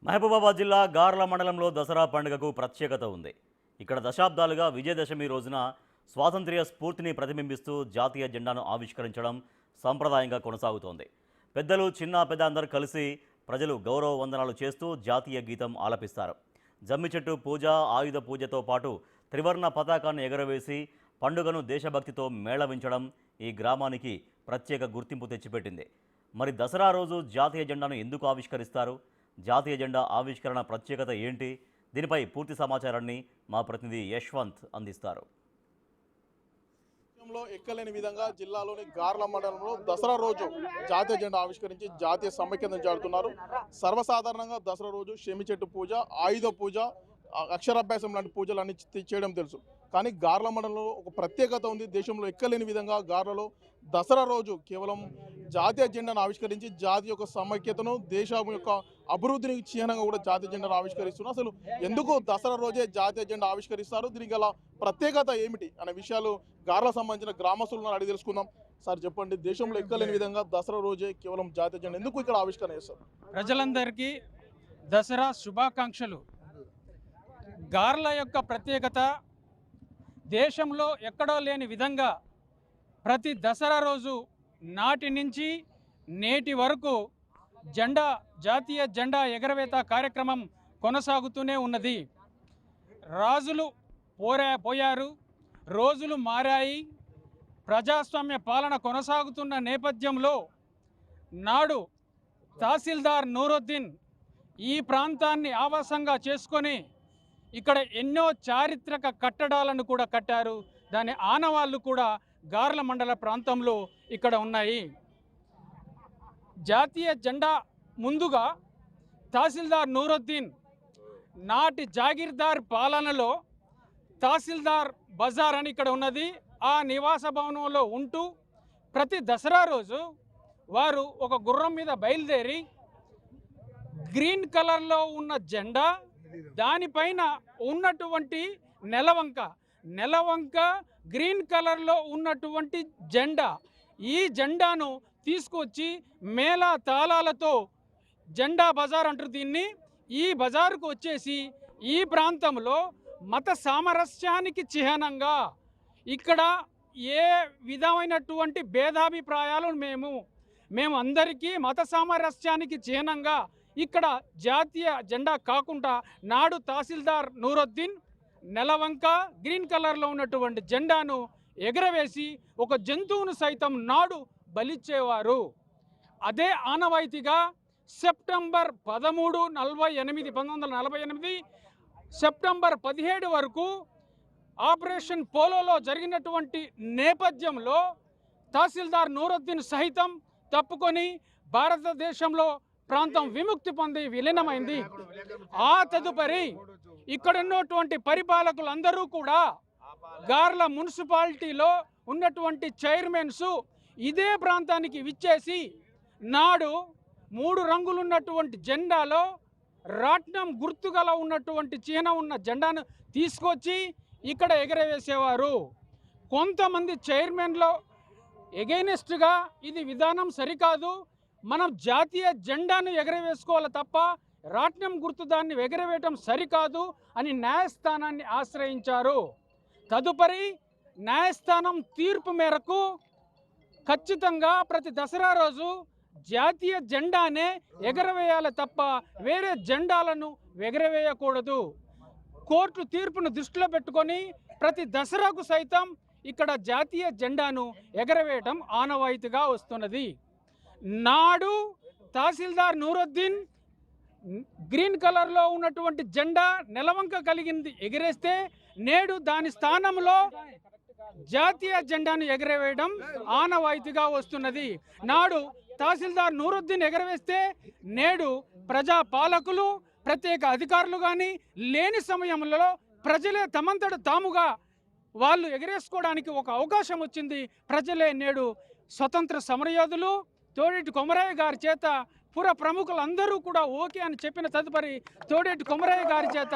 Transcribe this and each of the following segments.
మహబూబాబాద్ జిల్లా గార్ల మండలంలో దసరా పండుగకు ప్రత్యేకత ఉంది. ఇక్కడ దశాబ్దాలుగా విజయదశమి రోజున స్వాతంత్ర్య స్ఫూర్తిని ప్రతిబింబిస్తూ జాతీయ జెండాను ఆవిష్కరించడం సంప్రదాయంగా కొనసాగుతోంది. పెద్దలు చిన్న పెద్ద అందరూ కలిసి ప్రజలు గౌరవ వందనాలు చేస్తూ జాతీయ గీతం ఆలపిస్తారు. జమ్మి చెట్టు పూజ, ఆయుధ పూజతో పాటు త్రివర్ణ పతాకాన్ని ఎగరవేసి పండుగను దేశభక్తితో మేళవించడం ఈ గ్రామానికి ప్రత్యేక గుర్తింపు తెచ్చిపెట్టింది. మరి దసరా రోజు జాతీయ జెండాను ఎందుకు ఆవిష్కరిస్తారు? జాతీయ జెండా ఆవిష్కరణ ప్రత్యేకత ఏంటి? దీనిపై పూర్తి సమాచారాన్ని మా ప్రతినిధి యశ్వంత్ అందిస్తారు. ఎక్కలేని విధంగా జిల్లాలోని గార్ల మండలంలో దసరా రోజు జాతీయ జెండా ఆవిష్కరించి జాతీయ సమైక్యతను చాటుతున్నారు. సర్వసాధారణంగా దసరా రోజు షమి చెట్టు పూజ, ఆయుధ పూజ, అక్షరాభ్యాసం లాంటి పూజలు అన్ని చేయడం తెలుసు. కానీ గార్ల మండలంలో ఒక ప్రత్యేకత ఉంది. దేశంలో ఎక్కలేని విధంగా గార్లలో దసరా రోజు కేవలం జాతీయ జెండాను ఆవిష్కరించి జాతి యొక్క సమైక్యతను, దేశం యొక్క అభివృద్ధిని చిహ్నంగా కూడా జాతీయ జెండాను ఆవిష్కరిస్తున్నారు. అసలు ఎందుకు దసరా రోజే జాతీయ జెండా ఆవిష్కరిస్తారు, దీనికి గల ప్రత్యేకత ఏమిటి అనే విషయాలు గార్లకు సంబంధించిన గ్రామస్తులను అడిగి తెలుసుకుందాం. సార్ చెప్పండి, దేశంలో ఎక్కలేని విధంగా దసరా రోజే కేవలం జాతీయ జెండా ఎందుకు ఇక్కడ ఆవిష్కరణ చేస్తారు? ప్రజలందరికీ దసరా శుభాకాంక్షలు. గార్ల యొక్క ప్రత్యేకత దేశంలో ఎక్కడో లేని విధంగా ప్రతి దసరా రోజు నాటి నుంచి నేటి వరకు జాతీయ జెండా ఎగరవేత కార్యక్రమం కొనసాగుతూనే ఉన్నది. రాజులు పోయారు, రోజులు మారాయి, ప్రజాస్వామ్య పాలన కొనసాగుతున్న నేపథ్యంలో నాడు తహసీల్దార్ నూరుద్దీన్ ఈ ప్రాంతాన్ని ఆవాసంగా చేసుకొని ఇక్కడ ఎన్నో చారిత్రక కట్టడాలను కూడా కట్టారు. దాని ఆనవాళ్ళు కూడా గార్ల మండల ప్రాంతంలో ఇక్కడ ఉన్నాయి. జాతీయ జెండా ముందుగా తహసీల్దార్ నూరుద్దీన్ నాటి జాగీర్దార్ పాలనలో తహసీల్దార్ బజార్ అని ఇక్కడ ఉన్నది. ఆ నివాస భవనంలో ఉంటూ ప్రతి దసరా రోజు వారు ఒక గుర్రం మీద బయలుదేరి గ్రీన్ కలర్లో ఉన్న జెండా, దానిపైన ఉన్నటువంటి నెలవంక గ్రీన్ కలర్లో ఉన్నటువంటి జెండా, ఈ జెండాను తీసుకొచ్చి మేళ తాళాలతో జెండా బజార్ అంటారు దీన్ని, ఈ బజారుకు వచ్చేసి ఈ ప్రాంతంలో మత సామరస్యానికి చిహ్నంగా ఇక్కడ ఏ విధమైనటువంటి భేదాభిప్రాయాలు మేము అందరికీ మత సామరస్యానికి చిహ్నంగా ఇక్కడ జాతీయ జెండా కాకుండా నాడు తహసీల్దార్ నూరుద్దీన్ నెలవంక గ్రీన్ కలర్లో ఉన్నటువంటి జెండాను ఎగరవేసి ఒక జంతువును సైతం నాడు బలిచ్చేవారు. అదే ఆనవాయితీగా సెప్టెంబర్ 13, 1948 సెప్టెంబర్ 17 వరకు ఆపరేషన్ పోలోలో జరిగినటువంటి నేపథ్యంలో తహసీల్దార్ నూరుద్దీన్ సహితం తప్పుకొని భారతదేశంలో ప్రాంతం విముక్తి పొంది విలీనమైంది. ఆ తదుపరి ఇక్కడ ఉన్నటువంటి పరిపాలకులందరూ కూడా గార్ల మున్సిపాలిటీలో ఉన్నటువంటి చైర్మన్స్ ఇదే ప్రాంతానికి విచ్చేసి నాడు 3 రంగులున్నటువంటి జెండాలో రాట్నం గుర్తుగల ఉన్నటువంటి చిహ్నం ఉన్న జెండాను తీసుకొచ్చి ఇక్కడ ఎగరవేసేవారు. కొంతమంది చైర్మన్లో ఎగైనెస్ట్గా ఇది విధానం సరికాదు, మనం జాతీయ జెండాను ఎగరవేసుకోవాలి తప్ప రాట్నం గుర్తు దాన్ని ఎగరవేయటం సరికాదు అని న్యాయస్థానాన్ని ఆశ్రయించారు. తదుపరి న్యాయస్థానం తీర్పు మేరకు ఖచ్చితంగా ప్రతి దసరా రోజు జాతీయ జెండానే ఎగరవేయాలి తప్ప వేరే జెండాలను ఎగరవేయకూడదు. కోర్టు తీర్పును దృష్టిలో పెట్టుకొని ప్రతి దసరాకు సైతం ఇక్కడ జాతీయ జెండాను ఎగరవేయటం ఆనవాయితీగా వస్తున్నది. నాడు తహసీల్దార్ నూరుద్దీన్ గ్రీన్ కలర్లో ఉన్నటువంటి జెండా నెలవంక కలిగింది ఎగిరేస్తే నేడు దాని స్థానంలో జాతీయ జెండాను ఎగరవేయడం ఆనవాయితీగా వస్తున్నది. నాడు తహసీల్దార్ నూరుద్దీన్ ఎగరవేస్తే నేడు ప్రజా పాలకులు, ప్రత్యేక అధికారులు కానీ లేని సమయంలో ప్రజలే తమంతట తాముగా వాళ్ళు ఎగరేసుకోవడానికి ఒక అవకాశం వచ్చింది. ప్రజలే నేడు స్వతంత్ర సమరయోధులు తోడేటి కొమరయ్య గారి చేత పుర ప్రముఖులందరూ కూడా ఓకే అని చెప్పిన తదుపరి తోడేటి కొమరయ్య గారి చేత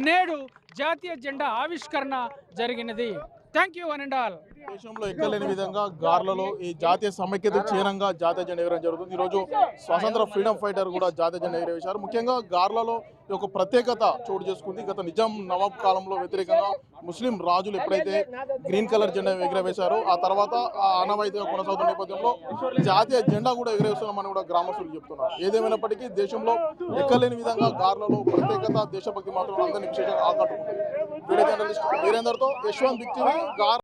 నేడు జాతీయ జెండా ఆవిష్కరణ జరిగినది. Thank you one and all. దేశంలో ఎక్కలేని విధంగా గార్లలో ఈ జాతీయ సమైక్యత చిహ్నంగా జాతీయ జెండా ఎగరడం జరుగుతుంది. ఈరోజు స్వాతంత్ర ఫ్రీడమ్ ఫైటర్ కూడా జాతీయ జెండా ఎగరవేశారు. ముఖ్యంగా గార్లలో ఈ యొక్క ప్రత్యేకత చోటు చేసుకుంది. గత నిజాం నవాబ్ కాలంలో వ్యతిరేకంగా ముస్లిం రాజులు ఎప్పుడైతే గ్రీన్ కలర్ జెండా ఎగరవేశారో ఆ తర్వాత ఆ ఆనవాయితీగా కొనసాగుతున్న నేపథ్యంలో జాతీయ జెండా కూడా ఎగరవేస్తున్నామని కూడా గ్రామస్తులు చెప్తున్నారు. ఏదేమైనప్పటికీ దేశంలో ఎక్కలేని విధంగా గార్లలో ప్రత్యేకత దేశభక్తి మాత్రం అందరినీ విశేషంగా ఆకట్టుకుంటుంది. వీడియో జర్నలిస్ట్ వీరేందర్తో యశ్వంత్ బిగ్ టీవీ గార్.